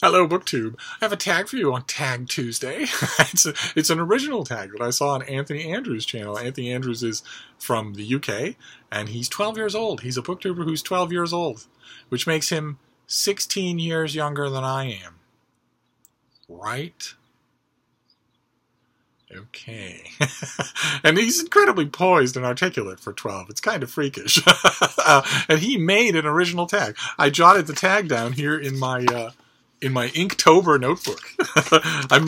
Hello, BookTube. I have a tag for you on Tag Tuesday. It's an original tag that I saw on Anthony Andrews' channel. Anthony Andrews is from the UK, and he's 12 years old. He's a booktuber who's 12 years old, which makes him 16 years younger than I am. Right? Okay. And he's incredibly poised and articulate for 12. It's kind of freakish. And he made an original tag. I jotted the tag down here in my Inktober notebook. I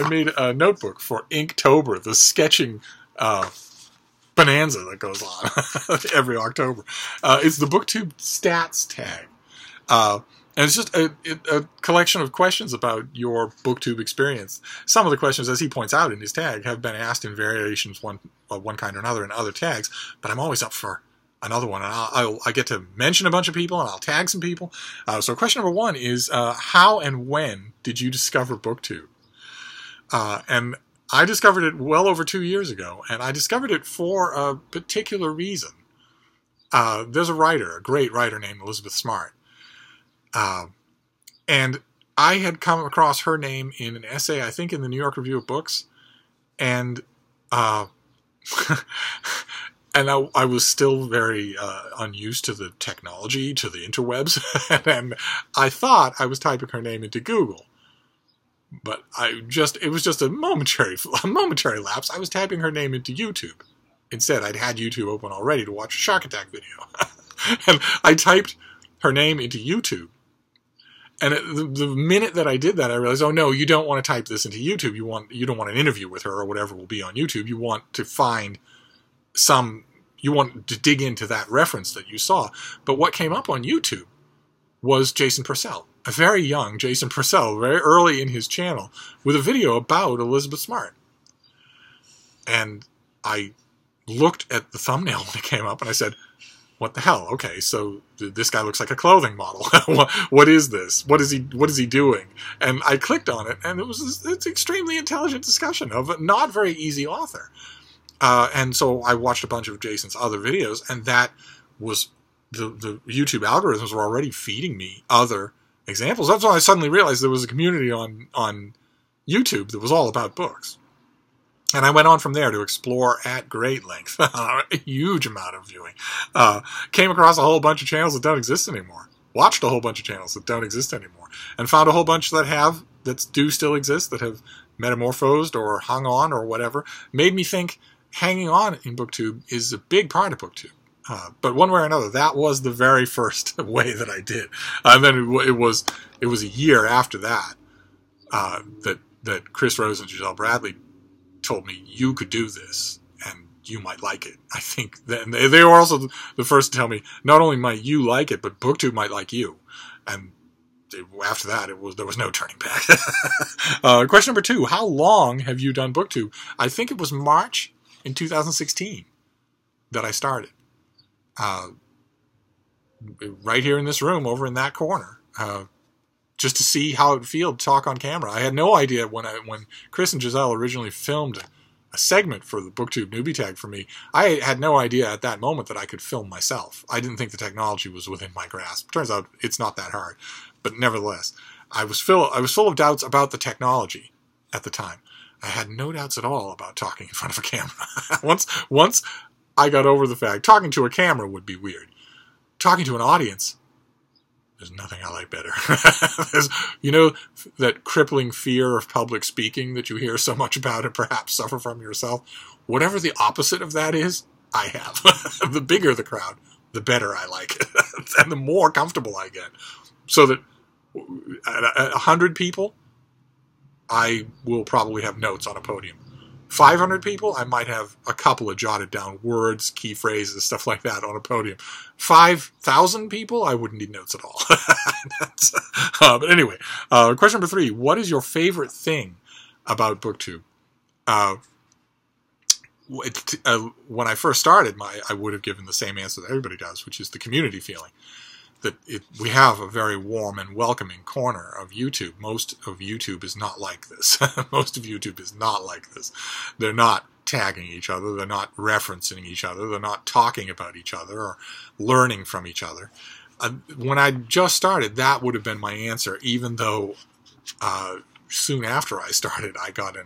made a notebook for Inktober, the sketching bonanza that goes on every October. It's the BookTube Stats Tag. And it's just a collection of questions about your BookTube experience. Some of the questions, as he points out in his tag, have been asked in variations of one kind or another in other tags, but I'm always up for another one, and I get to mention a bunch of people, and I'll tag some people. So question number one is, how and when did you discover BookTube? And I discovered it well over 2 years ago, and I discovered it for a particular reason. There's a great writer named Elizabeth Smart, and I had come across her name in an essay, I think in the New York Review of Books, and and I was still very unused to the technology, to the interwebs, and I thought I was typing her name into Google, but it was just a momentary lapse. I was typing her name into YouTube. Instead, I'd had YouTube open already to watch a shark attack video, and I typed her name into YouTube. And the minute that I did that, I realized, oh no, you don't want to type this into YouTube. You don't want an interview with her or whatever will be on YouTube. You want to find you want to dig into that reference that you saw. But what came up on YouTube was Jason Purcell, a very young Jason Purcell, very early in his channel, with a video about Elizabeth Smart. And I looked at the thumbnail when it came up, and I said, what the hell? Okay, so this guy looks like a clothing model. What is this? What is he doing? And I clicked on it, and it's an extremely intelligent discussion of a not very easy author. And so I watched a bunch of Jason's other videos, and that was the YouTube algorithms were already feeding me other examples. That's when I suddenly realized there was a community on YouTube that was all about books. And I went on from there to explore at great length, a huge amount of viewing. Came across a whole bunch of channels that don't exist anymore. Watched a whole bunch of channels that don't exist anymore. And found a whole bunch that do still exist, that have metamorphosed or hung on or whatever. Made me think hanging on in BookTube is a big part of BookTube. But one way or another, that was the very first way that I did. And then it was a year after that that Chris Rose and Giselle Bradley told me, you could do this and you might like it. I think that they were also the first to tell me, not only might you like it, but BookTube might like you. And after that, there was no turning back. Question number two, how long have you done BookTube? I think it was March in 2016 that I started. Right here in this room, over in that corner, just to see how it would feel to talk on camera. I had no idea when Chris and Giselle originally filmed a segment for the BookTube newbie tag for me. I had no idea at that moment that I could film myself. I didn't think the technology was within my grasp. Turns out it's not that hard, but nevertheless, I was full of doubts about the technology at the time. I had no doubts at all about talking in front of a camera. Once I got over the fact talking to a camera would be weird. Talking to an audience, there's nothing I like better. You know, that crippling fear of public speaking that you hear so much about and perhaps suffer from yourself? Whatever the opposite of that is, I have. The bigger the crowd, the better I like it. And the more comfortable I get. So that at 100 people, I will probably have notes on a podium. 500 people, I might have a couple of jotted down words, key phrases, stuff like that on a podium. 5,000 people, I wouldn't need notes at all. But anyway, question number three, what is your favorite thing about BookTube? When I first started, I would have given the same answer that everybody does, which is the community feeling. That we have a very warm and welcoming corner of YouTube. Most of YouTube is not like this. Most of YouTube is not like this. They're not tagging each other. They're not referencing each other. They're not talking about each other or learning from each other. When I just started, that would have been my answer, even though soon after I started, I got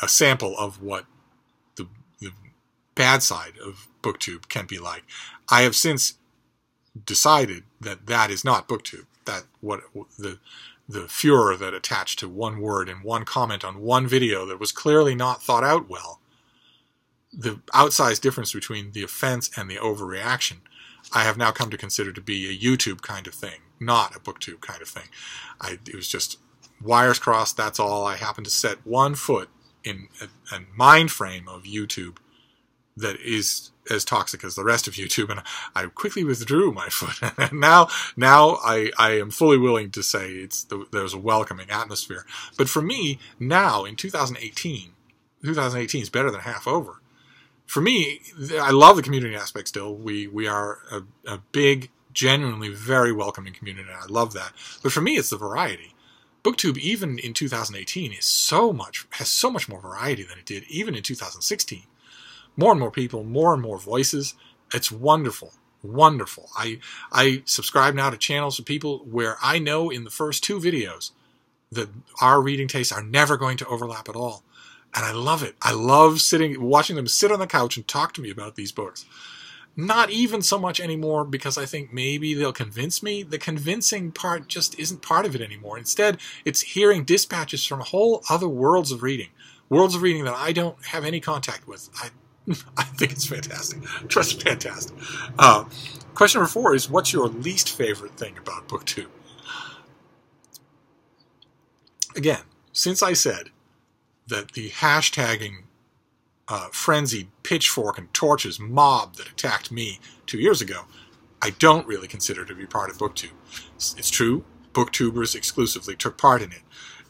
a sample of what the bad side of BookTube can be like. I have since decided that that is not BookTube. That what the furor that attached to one word and one comment on one video that was clearly not thought out well, the outsized difference between the offense and the overreaction, I have now come to consider to be a YouTube kind of thing, not a BookTube kind of thing. It was just wires crossed, that's all. I happened to set one foot in a mind frame of YouTube that is as toxic as the rest of YouTube, and I quickly withdrew my foot. And now I am fully willing to say there's a welcoming atmosphere. But for me, now in 2018 is better than half over. For me, I love the community aspect still. We are a big, genuinely very welcoming community, and I love that. But for me, it's the variety. BookTube, even in 2018, has so much more variety than it did even in 2016. More and more people, more and more voices. It's wonderful, wonderful. I subscribe now to channels of people where I know in the first 2 videos that our reading tastes are never going to overlap at all. And I love it. I love watching them sit on the couch and talk to me about these books. Not even so much anymore because I think maybe they'll convince me. The convincing part just isn't part of it anymore. Instead, it's hearing dispatches from whole other worlds of reading that I don't have any contact with. I think it's fantastic. Just fantastic. Question number 4 is, what's your least favorite thing about BookTube? Again, since I said that the hashtagging frenzied pitchfork and torches mob that attacked me 2 years ago, I don't really consider to be part of BookTube. It's true, BookTubers exclusively took part in it.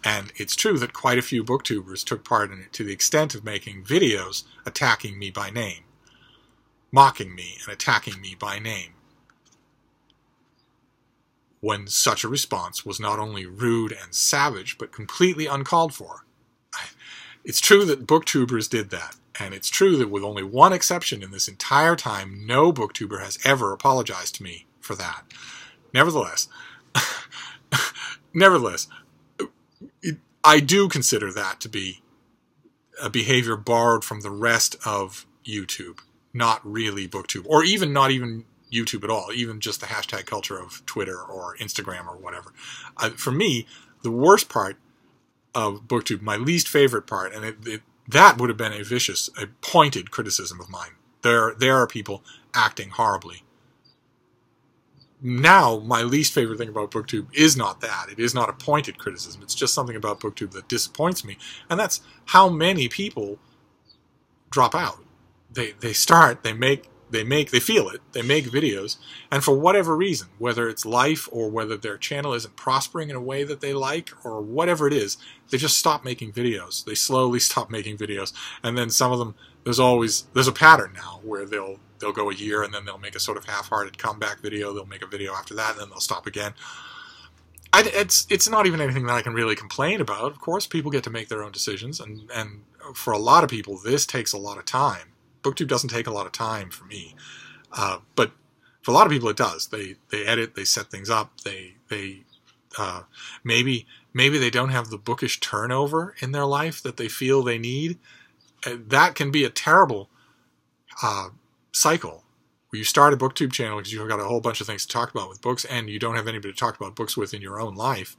And it's true that quite a few BookTubers took part in it to the extent of making videos attacking me by name, mocking me and attacking me by name, when such a response was not only rude and savage, but completely uncalled for. It's true that BookTubers did that, and it's true that with only one exception in this entire time, no BookTuber has ever apologized to me for that. Nevertheless, I do consider that to be a behavior borrowed from the rest of YouTube, not really BookTube, or not even YouTube at all, even just the hashtag culture of Twitter or Instagram or whatever. For me, the worst part of BookTube, my least favorite part, and that would have been a pointed criticism of mine. There are people acting horribly. Now, my least favorite thing about BookTube is not that. It is not a pointed criticism. It's just something about BookTube that disappoints me. And that's how many people drop out. They start, they feel it, they make videos, and for whatever reason, whether it's life or whether their channel isn't prospering in a way that they like or whatever it is, they just stop making videos. They slowly stop making videos. And then some of them, there's a pattern now where they'll go a year and then they'll make a sort of half-hearted comeback video. They'll make a video after that and then they'll stop again. It's not even anything that I can really complain about. Of course, people get to make their own decisions, and for a lot of people, this takes a lot of time. BookTube doesn't take a lot of time for me, but for a lot of people it does. They edit, they set things up, maybe they don't have the bookish turnover in their life that they feel they need. That can be a terrible cycle, where you start a BookTube channel because you've got a whole bunch of things to talk about with books, and you don't have anybody to talk about books with in your own life.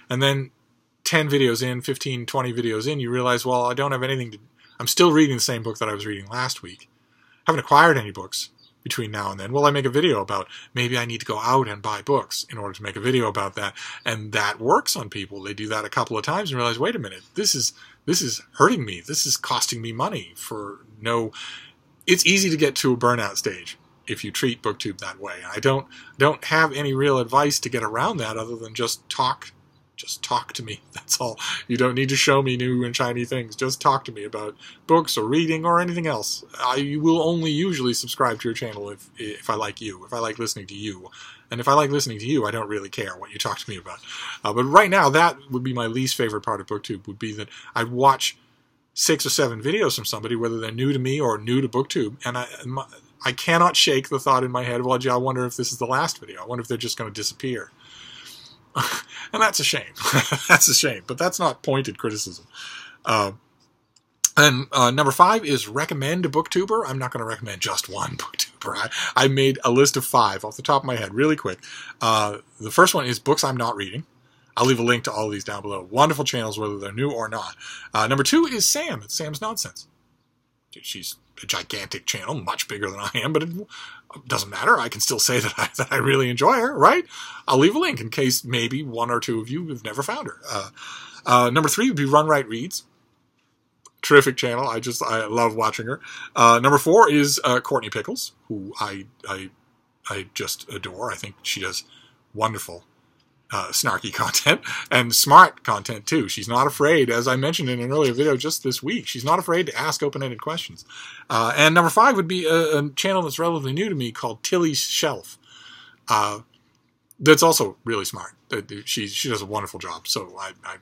And then 10 videos in, 15, 20 videos in, you realize, well, I don't have anything to... I'm still reading the same book that I was reading last week. I haven't acquired any books between now and then. Well, I make a video about maybe I need to go out and buy books in order to make a video about that. And that works on people. They do that a couple of times and realize, wait a minute, this is hurting me. This is costing me money for no... It's easy to get to a burnout stage if you treat BookTube that way. I don't have any real advice to get around that other than just talk to me. That's all. You don't need to show me new and shiny things. Just talk to me about books or reading or anything else. I will only usually subscribe to your channel if I like you, if I like listening to you. And if I like listening to you, I don't really care what you talk to me about. But right now, that would be my least favorite part of BookTube, would be that I'd watch 6 or 7 videos from somebody, whether they're new to me or new to BookTube, and I cannot shake the thought in my head, well, gee, I wonder if this is the last video. I wonder if they're just going to disappear. And And that's a shame. That's a shame, but that's not pointed criticism. And number 5 is recommend a booktuber. I'm not going to recommend just one booktuber. I made a list of 5 off the top of my head really quick. The first one is books I'm not reading. I'll leave a link to all of these down below. Wonderful channels, whether they're new or not. Number 2 is Sam. It's Sam's Nonsense. She's a gigantic channel, much bigger than I am, but it doesn't matter. I can still say that I really enjoy her, right? I'll leave a link in case maybe 1 or 2 of you have never found her. Number 3 would be RunwrightReads. Terrific channel. I love watching her. Number 4 is Courtney Pickles, who I just adore. I think she does wonderful snarky content and smart content too. She's not afraid, as I mentioned in an earlier video just this week, she's not afraid to ask open-ended questions. And number 5 would be a channel that's relatively new to me called Tilly's Shelf. That's also really smart. She does a wonderful job. So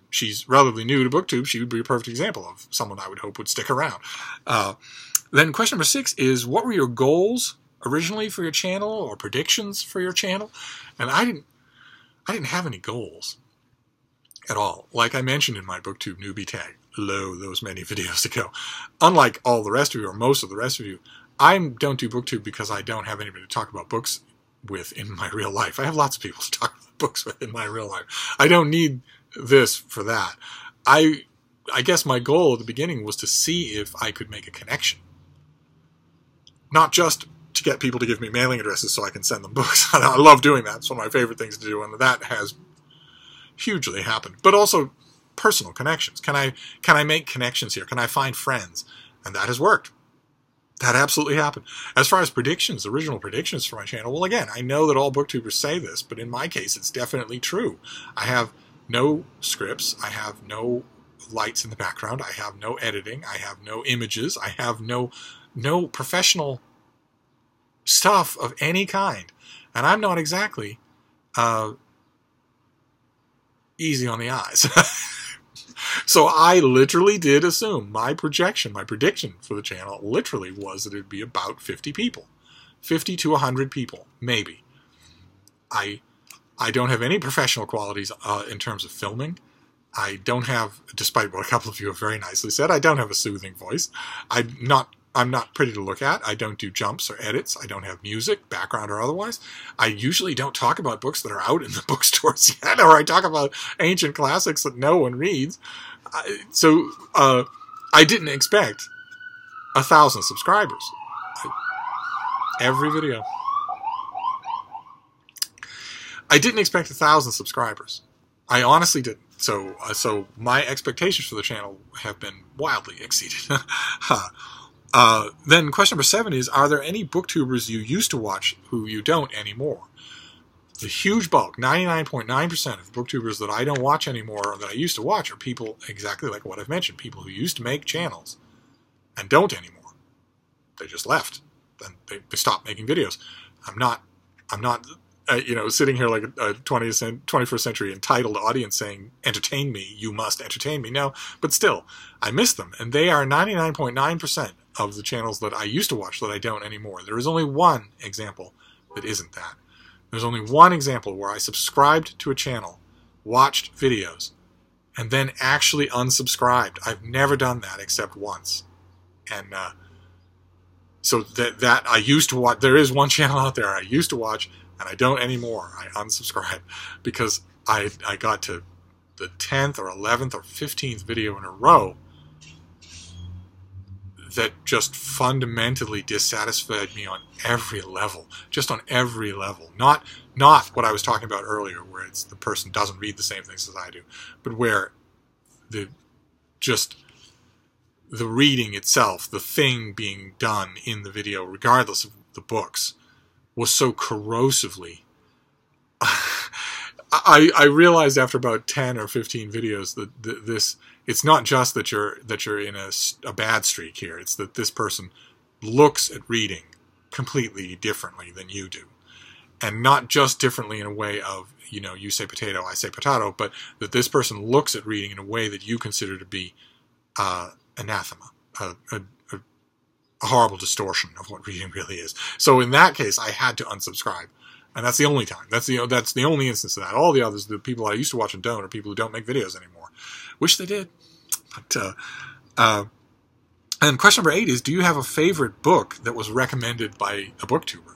she's relatively new to BookTube. She would be a perfect example of someone I would hope would stick around. Then question number 6 is, what were your goals originally for your channel or predictions for your channel? And I didn't have any goals at all. Like I mentioned in my BookTube newbie tag, those many videos ago. Unlike all the rest of you, or most of the rest of you, I don't do BookTube because I don't have anybody to talk about books with in my real life. I have lots of people to talk about books with in my real life. I don't need this for that. I guess my goal at the beginning was to see if I could make a connection. Not just to get people to give me mailing addresses so I can send them books. I love doing that. It's one of my favorite things to do, and that has hugely happened. But also personal connections. Can I make connections here? Can I find friends? And that has worked. That absolutely happened. As far as predictions, original predictions for my channel, well, again, I know that all booktubers say this, but in my case, it's definitely true. I have no scripts. I have no lights in the background. I have no editing. I have no images. I have no professional stuff of any kind. And I'm not exactly easy on the eyes. So I literally did assume my prediction for the channel literally was that it would be about 50 people. 50 to 100 people, maybe. I don't have any professional qualities in terms of filming. I don't have, despite what a couple of you have very nicely said, I don't have a soothing voice. I'm not pretty to look at. I don't do jumps or edits. I don't have music, background or otherwise. I usually don't talk about books that are out in the bookstores yet, or I talk about ancient classics that no one reads. So I didn't expect 1,000 subscribers. Every video. I didn't expect 1,000 subscribers. I honestly didn't. So my expectations for the channel have been wildly exceeded. Then question number 7 is, are there any booktubers you used to watch who you don't anymore? The huge bulk, 99.9% of booktubers that I don't watch anymore or that I used to watch are people exactly like what I've mentioned, people who used to make channels and don't anymore. They just left. Then they stopped making videos. I'm not sitting here like a 21st century entitled audience saying, entertain me, you must entertain me. No, but still, I miss them. And they are 99.9% of the channels that I used to watch that I don't anymore. There is only one example that isn't that. There's only one example where I subscribed to a channel, watched videos, and then actually unsubscribed. I've never done that except once. And so that I used to watch. There is one channel out there I used to watch, and I don't anymore. I unsubscribe because I got to the 10th or 11th or 15th video in a row that just fundamentally dissatisfied me on every level. Just on every level. Not what I was talking about earlier, where it's the person doesn't read the same things as I do, but where the reading itself, the thing being done in the video, regardless of the books, was so corrosively. I realized after about 10 or 15 videos that this, it's not just that you're in a bad streak here. It's that this person looks at reading completely differently than you do. And not just differently in a way of, you say potato, I say potato, but that this person looks at reading in a way that you consider to be anathema, a horrible distortion of what reading really is. So in that case, I had to unsubscribe. And that's the only time. That's the only instance of that. All the others, the people I used to watch and don't, are people who don't make videos anymore. Wish they did. But, and question number 8 is, do you have a favorite book that was recommended by a BookTuber?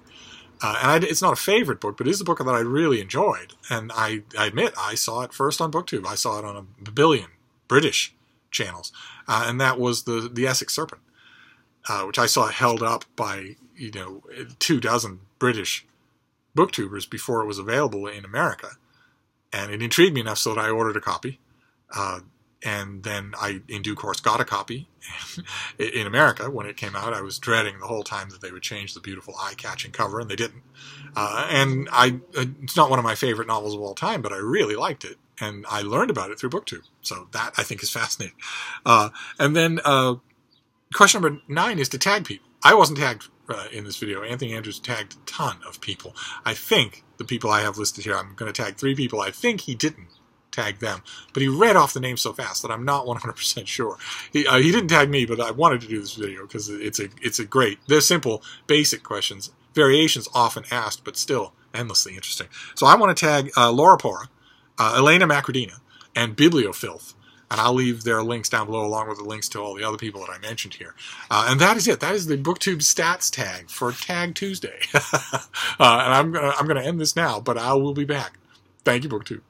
It's not a favorite book, but it is a book that I really enjoyed. And I admit, I saw it first on BookTube. I saw it on a billion British channels. And that was the Essex Serpent, which I saw held up by, 24 British BookTubers before it was available in America. And it intrigued me enough so that I ordered a copy. And then I, in due course, got a copy in America when it came out. I was dreading the whole time that they would change the beautiful eye-catching cover, and they didn't. It's not one of my favorite novels of all time, but I really liked it, and I learned about it through BookTube. So that, I think, is fascinating. And then question number 9 is to tag people. I wasn't tagged in this video. Anthony Andrews tagged a ton of people. I think the people I have listed here, I'm going to tag 3 people. I think he didn't tag them, but he read off the names so fast that I'm not 100% sure. He didn't tag me, but I wanted to do this video because it's a great, they're simple, basic questions, variations often asked, but still endlessly interesting. So I want to tag LauraPora, Elena Makridina, and Bibliofilth, and I'll leave their links down below along with the links to all the other people that I mentioned here. And that is it. That is the BookTube Stats Tag for Tag Tuesday. And I'm gonna end this now, but I will be back. Thank you, BookTube.